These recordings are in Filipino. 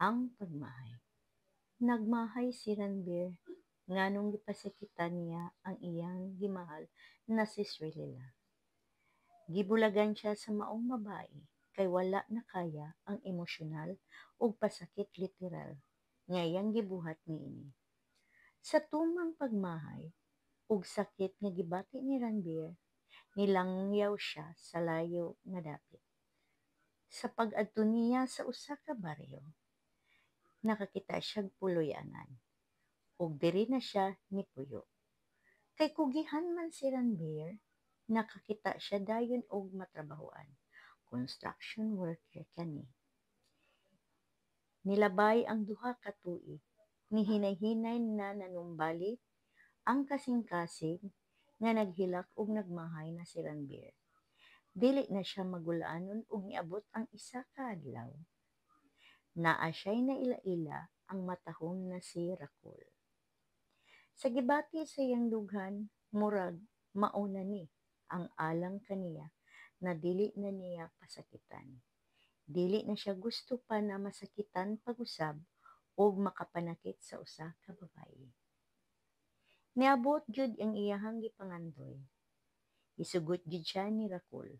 Ang pagmahay. Nagmahay si Ranbir nganong gipasakitan niya ang iyang gimahal na si Srilila. Gibulagan siya sa maong babae kay wala na kaya ang emosyonal ug pasakit literal nga iyang gibuhat niini. Sa tumang pagmahay ug sakit nga gibati ni Ranbir, nilangyaw siya sa layo nga dapit. Sa pag-adto niya sa usa ka baryo, nakakita siya puloy-anan ug diri na siya nipuyo. Kay kugihan man si Ranbir, nakakita siya dayon og matrabahoan. Construction worker kani. Nilabay ang duha ka tuig, nihinay-hinay na nanumbalik ang kasing-kasing nga naghilak og nagmahay na si Ranbir. Dili na siya magulaanon og niabot ang isa ka adlaw. Naa siya'y naila-ila ang matahom na si Rakul. Sa gibati sa iyang dughan, murag mauna ni ang alang kaniya na dili na niya pasakitan. Dili na siya gusto pa na masakitan pag-usab o makapanakit sa usa ka babaye. Niabot gyud ang iyahang gipangandoy. Isugot gyud siya ni Rakul.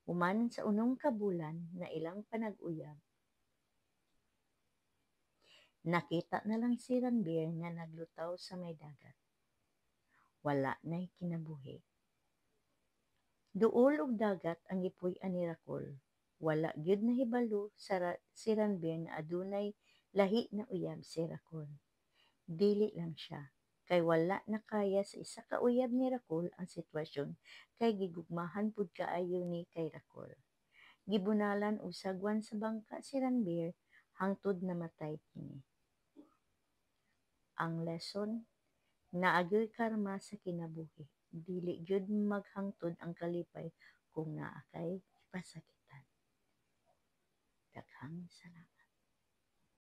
Human sa unong ka bulan na ilang panag-uyab, nakita na lang si Ranbir nga naglutaw sa may dagat. Wala na'y kinabuhi. Duol ug dagat ang gipuy-an ni Rakul. Wala gyud nahibalo si Ranbir na adunay lahi na uyab si Rakul. Dili lang siya, kay wala na kaya sa isa ka uyab ni Rakul ang sitwasyon kay gigugmahan pud kaayo ni kay Rakul. Gibunalan og sagwan sa bangka si Ranbir hangtod namatay kini. Ang lesson, naagyoy karma sa kinabuhi. Dili gyud maghangtod ang kalipay kung naa kay